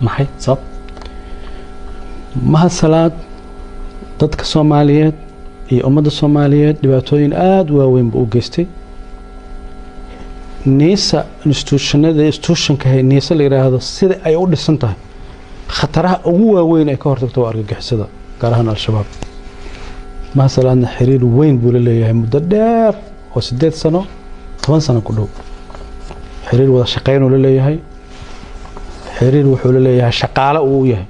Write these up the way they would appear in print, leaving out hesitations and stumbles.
maxay sabab mahad salaad dadka Soomaaliyeed iyo ummadda Soomaaliyeed dhibaatooyin aad u waaweyn buu u geystay niisa institutionka hay niisa la yiraahdo sida ay u dhisan tahay khataraha ugu waaweyn ay ka hortagto argagixisada gaar ahaan al-shabaab mahad salaadna xiriir weyn buu leeyahay muddo dheer oo 8 sano 10 sano ku dhow xiriir wada shaqeyn uu leeyahay xiriir wuxuu leeyahay shaqaale uu yahay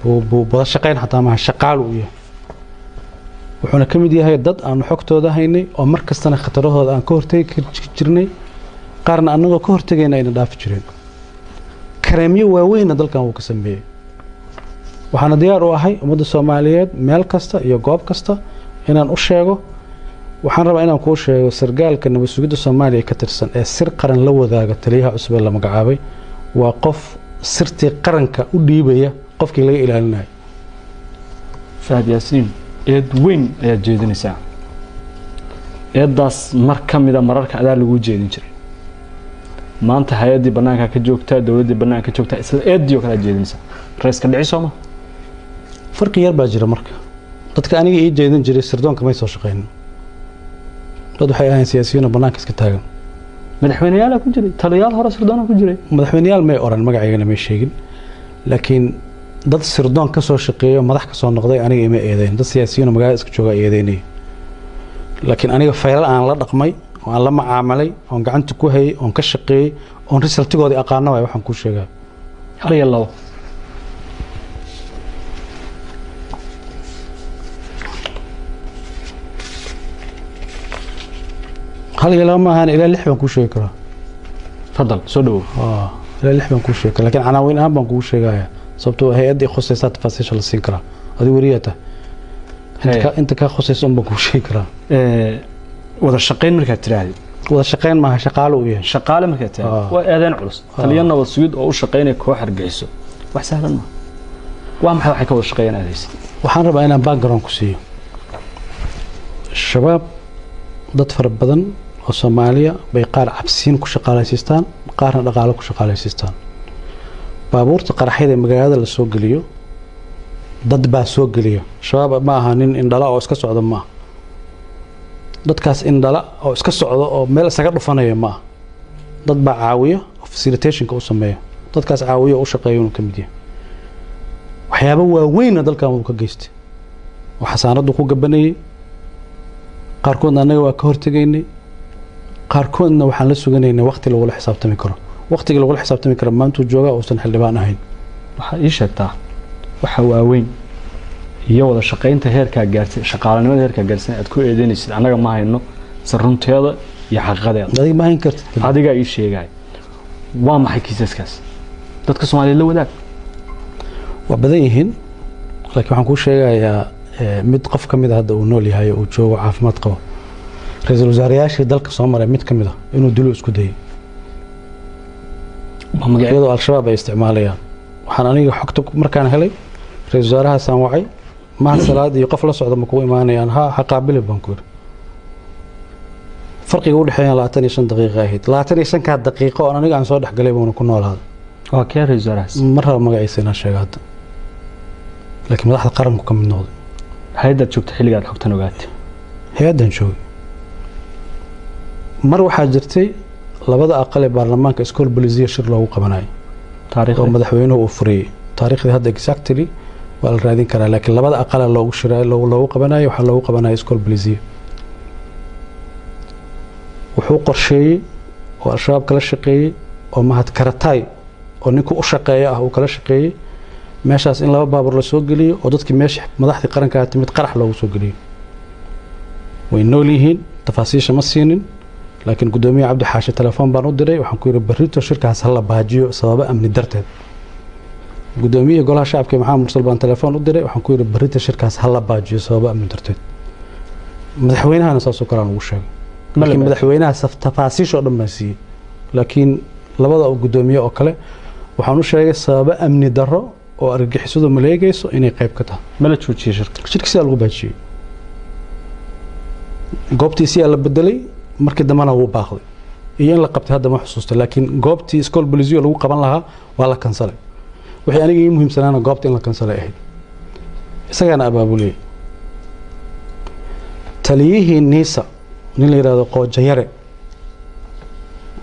buu wada shaqeyn xataa ma shaqaale uu yahay wuxuuna ka mid yahay dad aan xogtooda haynay oo markastana khatarahooda aan ka hortagi jirnay qaarna anagoo ka hortagayna ayna dhaafi jireen kareemyo waaweyn dalkan uu ka sameeyay waxaana diyaar u ahay ummadda Soomaaliyeed meel kasta iyo goob kasta inaan u sheego waxaan rabaa inaan ku sheego sargaalka nabad sugidda Soomaaliya ka tirsan ee sir qaran la wadaaga taliyaha cusub ee la magacaabay waa qof sirtii qaranka u dhiibaya qofkii laga ilaalinayo Fahad Yaasiin eed weyn ayaa jeedinaysaa eedaas mar ka mid ah mararka adaa lagu jeedin jiray maanta hay'adii banaanka ka joogta dawladii banaanka ka joogta isla eediyo kala jeedinaysaa raiiska dhici Soomaa farqi yar baa jira marka dadka aniga ii jeedin jiray sirdoonka may soo shaqeyn dad waxay ahayn siyaasiyiin banaanka iska taagan madaxweynayaal ku jiray taliyaal hore sirdoon ku jiray madaxweynayaal may oran magaceygana may sheegin laakiin dad sirdoon ka soo shaqeeyo madax ka soo noqday aniga ima eedeyn dad siyaasiyiin magaalada iska jooga eedeynay laakiin aniga faylal aan la dhaqmay oo aan la macaamalay oo gacanta ku hayay oo ka shaqeeyay oo resultigoodi aqaano way waxaan ku sheegaa hal iyo labo hal iyo labo ma ahan ilaa 6 baan ku sheegi karaa fadal soo dhawo ilaa 6 baan ku sheegi laakiin canaawin aan baan ku sheegayaa sababtoo hay'adii khusaysa tafaasiisha la siin karaa adi wariyata inta ka khusaysa baan ku sheegi karaa wada shaqeyn marka tiraahdo wada shaqeyn ma shaqaale u yahay shaqaale marka tiraahdo waa aadaan culus taliyana wada sugid oo u shaqeynay koox argayso wax sahlan ma waa maxay waxa ka wada shaqeynaysaa waxaan rabaa inaan background ku siiyo shabaab dad fara badan oo Soomaaliya bay qaar cabsiin ku shaqaalaysiistaan qaarna dhaqaale ku shaqaalaysiistaan baabuurta qaraxyada magaalada la soo galiyo dad baa soo galiyo shabaab ma aha nin indhala oo iska socda ma dadkaas indhala oo iska socda oo meel isaga dhufanaya ma dad baa caawiyo facilitation ka u sameeyo dadkaas caawiyo u shaqeeyo ka mid yahay waxyaabo waaweyn dalkan uu ka geystay waxa saanadu ku gabanayay qaarkoodna anaga waa ka hortagaynay qaarkoodna waxaan la suganaynay waqti lagu xisaabtami karo waqtiga lagu xisaabtami karo maanta jooga oo san xildhibaan ahayn waxa ii sheegtaa waxa waaweyn iyo wada shaqeynta heerka gaartay shaqaalanimada heerka gaarsan aad ku eedeynaysid anaga ma hayno sarunteeda iyo xaqiiqadeeda adiga ma hayn kartid adiga ii sheegay waa maxay kiisaskaas dadka Soomaaliyeed la wadaag waa badan yihiin laakiin waxaan ku sheegayaa mid qof kamid ah hadda uu nool yahay oo joogo caafimaad qabo ra'iisul wasaarayaashii dalka soo maray mid kamid ah inuu dilo isku dayay magacyada al-shabaab ay isticmaalayaan waxaan aniga xogta markaan helay ra'iisul wasaaraha saan wacay mahad salaad iyo qof la socda ma ku imaanayaan ha qaabili baan ku farqiga u dhaxeeya 25 daqiiqo ahayd 25 daqiiqo oo aniga aan soo dhaxgalay baan ku noolaaday waa kee ra'iisul wasaaraha mar raba magaciisa inaan sheego hadda laakiin madaxda qaranku ka mid noqday hay'adda joogta xilliga xogtan ogaatay hay'addan joogay mar waxaa jirtay labada aqal ee baarlamaanka iskool bolisiya shir loogu qabanayo taariikh oo madaxweynuhu uu furiyay taariikhda hadda exactly waa la raadin karaa laakiin labada aqal loogu shiray loogu qabanayo waxa loogu qabanayo iskool bolisiya wuxuu qorsheeyay oo al-shabaab kala shaqeeyay oo mahad karatay oo ninku u shaqeeya ah uu kala shaqeeyay meeshaas in laba baabuur la soo geliyo oo dadkii meesha madaxda qaranka timid qarax loogu soo geliyo way nool yihiin tafaasiisha ma siinin laakiin gudoomiyaha Cabdi Xaashi telefoon baan u diray waxaan ku yiri barrito shirkaas hal la baajiyo sabab amni darteed gudoomiyaha golaha shacabka Maxamed Mursal baan telefoon u diray waxaan ku yiri barrito shirkaas hal la baajiyo sabab amni darteed madaxweynahana saasoo kale aan ugu sheegay laakiin madaxweynaha tafaasiisha oo dhan ma siiyay laakiin labada gudoomiye oo kale waxaan u sheegay sabab amni darro oo argagixisadu maleegayso inay qayb ka tahay mala joojiyay shirkiisa lagu baajiyay goobtiisii la bedelay markii dambana wuu baaqday iyo in la qabtay hadda ma xusuusto laakiin goobtii iskool bolisiyo lagu qaban lahaa waa la kansalay wixii aniga ii muhiimsanaana goobta in la kansalay ahayd isagaana abaabuliyey taliyihii niisa nin la yidhaahdo qoojayare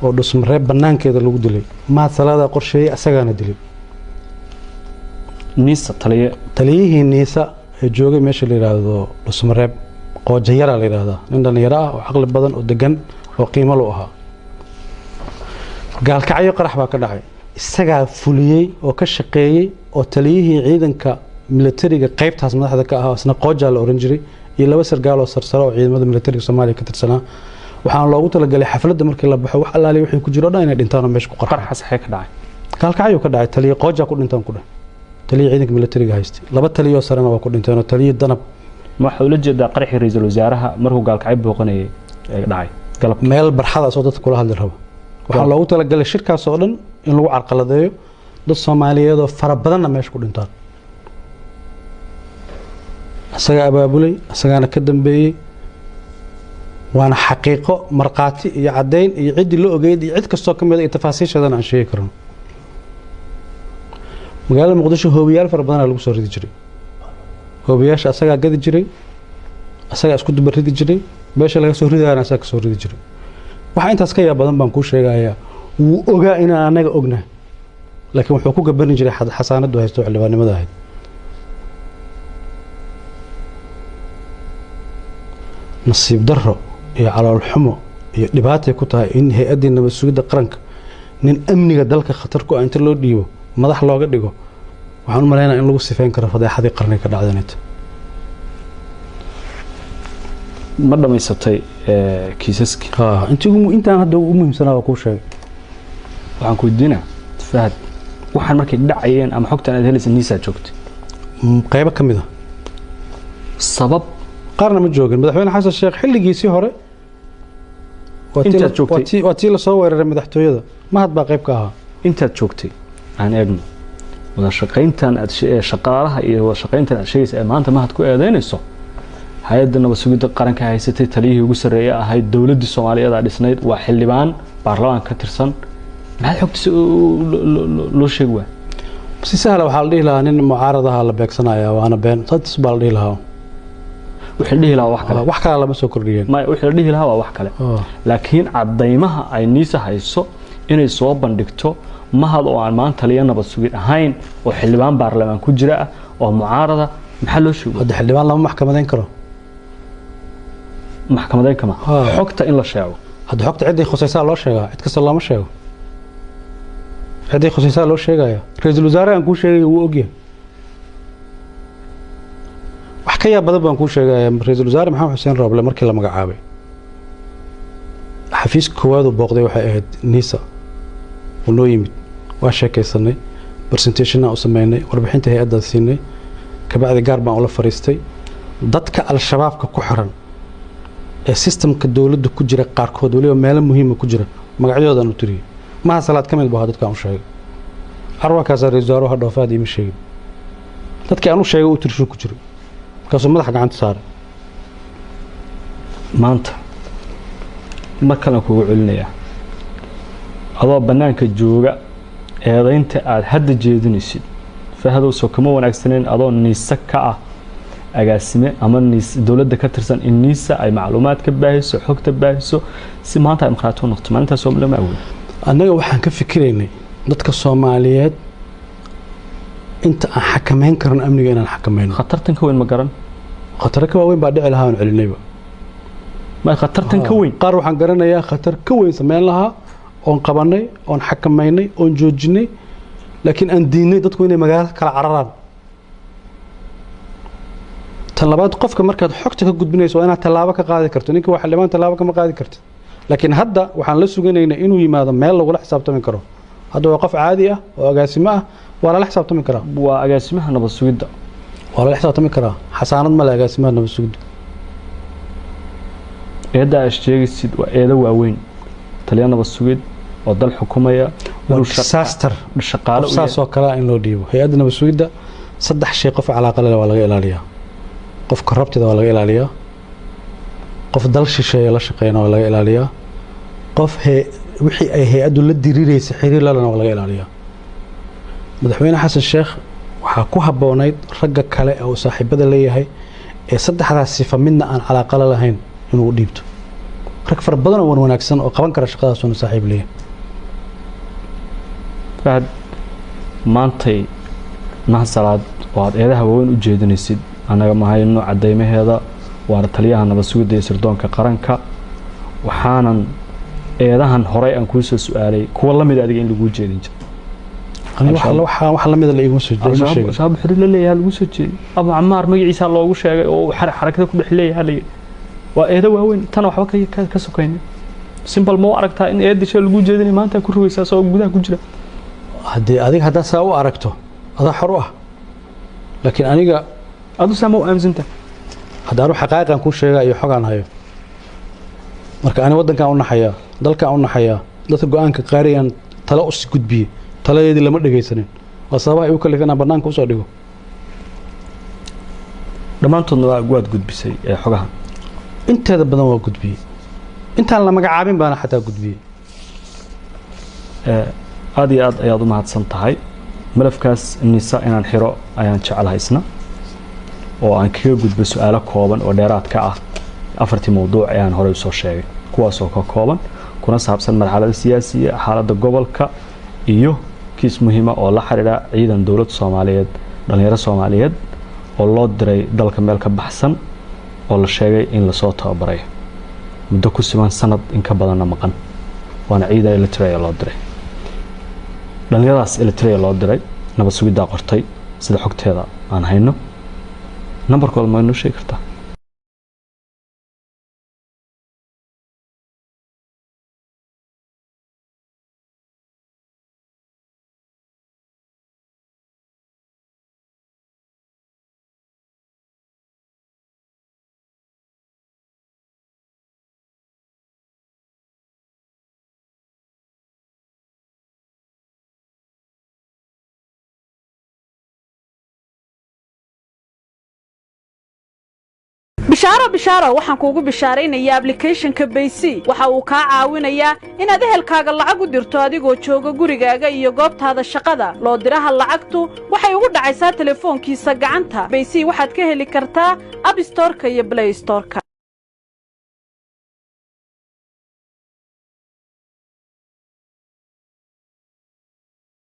oo dhusmareeb bannaankeeda lagu dilay mahad salaadaa qorsheeyey asagaana dilay niisa taliyihii niisa ee joogay meesha la yidhaahdo dhusmareeb qoojayara la yidhaahdaa nin dhallinyaro ah oo caqli badan oo degan oo qiimo lu ahaa gaalkacyo qarax baa ka dhacay isagaa fuliyey oo ka shaqeeyey oo taliyihii ciidanka militariga qaybtaas madaxda ka ahaa isna qoojaa la oran jiray iyo laba sargaal oo sarsaro oo ciidamada militariga Soomaaliya ka tirsanaa waxaan loogu talagalay xafladda markii la baxo wax allaali wixii ku jiro dhan inay dhintaan oo meesha ku qarxaan qarxas xay ka dhacay gaalkacyo ka dhacay taliye qooja ku dhintaan ku dhahay taliye ciidanka militariga haystay laba taliye oo sarana waa ku dhinteen oo taliye danab waxa uu la jeedaa qarxii ra'iisul wasaaraha markuu gaalkacyo booqanayay ee dhacay galab meel barxadaas oo dadka kula hadli rabo waxaan loogu talagalay shirkaas oo dhan in lagu carqaladeeyo dad Soomaaliyeed oo fara badanna meesha ku dhintaan asaga abaabulay asagana ka dambeeyay waana xaqiiqo marqaati iyo cadeyn iyo cid loo ogeyd iyo cid kasto kamid ah tafaasiishadan aan sheegi karno magaalada Muqdisho hoobiyaal fara badan lagu soo ridi jiray hoobiyaasha asaga gadi jiray asaga isku dubar ridi jiray beesha laga soo ridaana asaga ka soo ridi jiray waxa intaas ka yaab badan baan ku sheegayaa wuu ogaa in anaga ognahay laakiin wuxuu ku gaban jiray xasaanadu haysto xildhibaanimada ahayd nasiib darro iyo calool xumo iyo dhibaato ku tahay in hay'adda nabad sugidda qaranka nin amniga dalka khatar ku ah inta loo dhiibo madax looga dhigo waxaan u maleynayaa in lagu sifeyn karo fadeexadii qarniga ka dhacdaynta ma dhamaysatay kiisaskii intaan hadda ugu muhiimsanaa ku sheegay waxaan ku diina fahad waxaan markay dhacayeen ama xogtan aad helaysan niisa joogtay qayb ka mid ah sabab qaarna ma joogin madaxweyne xasan sheekh xilligiisii hore watii la soo weeraray madaxtooyada mahad baa qayb ka ahaa intaad joogtay aan eegno wada shaqayntan aad shaqaalaha iyo wada shaqayntan aad sheegaysa ee maanta mahad ku eedeynayso hay'adda nabad sugidda qaranka haysatay taliyihii ugu sarreeyay ahayd dawladda Soomaaliyeed dhisnayd waa xildhibaan baarlamaanka ka tirsan maxay xogtiisa loo sheegay si sahal waxa la dhihi lahaa nin mucaaradaha la beegsanaya waana been sadis baa la dhihi lahaa wixii dhihi lahaa wax kale lama soo kordhiyeen ma wixii dhihi lahaa waa wax kale laakiin cadeymaha ay niisa hayso inay soo bandhigto mahad oo aan maanta taliye nabad sugid ahayn oo xildhibaan baarlamaan ku jira oo mucaarada maxaa loo sheegay hadda xildhibaan lama maxkamadeyn karo maxkamadeyn kama xogta in la sheego hadda xogta cidii khusaysaa loo sheegaa cid kasta lama sheego cidii khusaysaa loo sheegaya ra'iisul wasaare aan ku sheegay wuu ogyahay wax ka yaab badan baan ku sheegay ra'iisul wasaare maxamed xuseen rooble markii la magacaabay xafiis koowaad oo booqday waxay ahayd niisa oo noo yimid waa sheekaysanay presentation u sameynay warbixinta hay'adda siinay kabacdi gaar baan ula fariistay dadka al-shabaabka ku xiran ee systemka dawladda ku jira qaarkood waliba meel muhiim ah ku jira magacyadoodan u tiriyay ma salaad kamid baa dadka aan u sheegay arwakaas ra'iisul wasaare waxa dhoofaad ima sheegin dadka aan u sheegay u tirsho ku jiro kaasoo madax gacanta saaray maanta markana kugu celinaya adoo banaanka jooga eedaynta aad hadda jeedinaysid fahado soo kama wanaagsaneen adoo niisa ka ah agaasime ama dawladda ka tirsan in niisa ay macluumaad ka baahiso xogta baahiso si maanta ay marxalato noqoto maalinta Soomaaliya awood anaga waxaan ka fikiraynay dadka Soomaaliyeed inta aan xakameyn karin amniga inaan xakameyno khatartan ka weyn ma garan khatar ka weyn baa dhici lahaa celinayba ma khatartan ka weyn qaar waxaan garanayaa khatar ka weyn sameyn lahaa oon qabanay oon xakameynay oon joojinay laakiin aan diinay dadku inay magaalada kala cararaan tan labaad qofka markaad xogta ka gudbinayso waa inaad tallaabo ka qaadi karto ninka waxa xildhibaan tallaabo kama qaadi karto laakiin hadda waxaan la suganaynaa inuu yimaado meel lagu la xisaabtami karo hadda waa qof caadi ah oo agaasimo ah waa la xisaabtami karaa waa agaasimaha nabad sugidda waa la xisaabtami karaa xasaanad ma la agaasimaha nabad sugidda eedda ashjeegsid waa eedo waaweyn taliye nabad sugid oo dal xukumaya disaster shaqaale saasoo kale in loo dhiibo hay'adda nabad sugidda saddex shay qof calaaqo leh waa laga ilaaliyaa qof korruptida waa laga ilaaliyaa qof dal shisheeye la shaqeeyna waa laga ilaaliyaa qof wixii ay hay'addu la diriiraysa xiriir lana waa laga ilaaliyaa madaxweyne xasan sheekh waxaa ku habboonayd ragga kale oo saaxiibada leeyahay ee saddexdaas sifa midna aan calaaqala lahayn inuu u dhiibto rag fara badan oo wanaagsan oo qaban kara shaqadaasuna saaxiib leeyahay fahad maantay mahasalaad oo aad eedaha waaweyn u jeedinaysid annaga mahayno caddaymaheeda waana taliyaha nabad sugidda iyo sirdoonka qaranka waxaanan eedahan horey aan kuu soo su'aalay kuwa la mid adiga in lagu jeedin jiro wax la mid la igu soo jeedin shaab xiriir la leeyahay lagu soo jeedin Abu Camaar magaciisa loogu sheegay oo xarakada ku dhex leeyahay waa eeda waaweyn tan waxba ka sokaynay simple ma aragtaa in eedisha lagu jeedin maanta ku ruwaysaa soo gudaha ku jira haddii adiga hadda saa u aragto adaa xor u ah laakiin aniga adu sama u aaminsan haddaan xaqaaqiqan ku sheega iyo xogaan hayo marka ani wadankan u naxaya dalkan u naxaya dadka go'aanka qaariyaan talo u si gudbiye taladeedii lama dhageysanin waa sababaha ay u kalifana banaanka u soo dhigo dhamaantoodna waad gudbisay ee xogahan inteeda badan waa gudbiyey intaan la magacaabin baana xataa gudbiyey aad iyo aad ayaad u mahadsan tahay malafkaas nisa inaan xiro ayaan jecelahay isna oo aan kaga gudbo su'aalo kooban oo dheeraad ka ah afartii mawduuc ayaan horey u soo sheegay kuwaasoo ka kooban kuna saabsan marxaladda siyaasiga xaaladda gobolka iyo kiis muhiima oo la xiriira ciidan dowladda Soomaaliyeed dhalinyaro Soomaaliyeed oo loo diray dalka meel ka baxsan oo la sheegay in la soo tababaray muddo ku siman sanad in ka badan maqan waana ciidan Eritrea loo diray dhalinyaradaas Eritrea loo diray nabad sugidda qortay sida xogteeda aan hayno nambarkooda ma inoo sheegi kartaa bishaaro waxaan kuugu bishaaraynayaa application-ka Baysi waxa uu ka caawinayaa inaad ehelkaaga lacag u dirto adigoo jooga gurigaaga iyo goobtaada shaqada loo diraha lacagtu waxay ugu dhacaysaa telefoonkiisa gacanta Baysi waxaad ka heli kartaa App Store-ka iyo Play Store-ka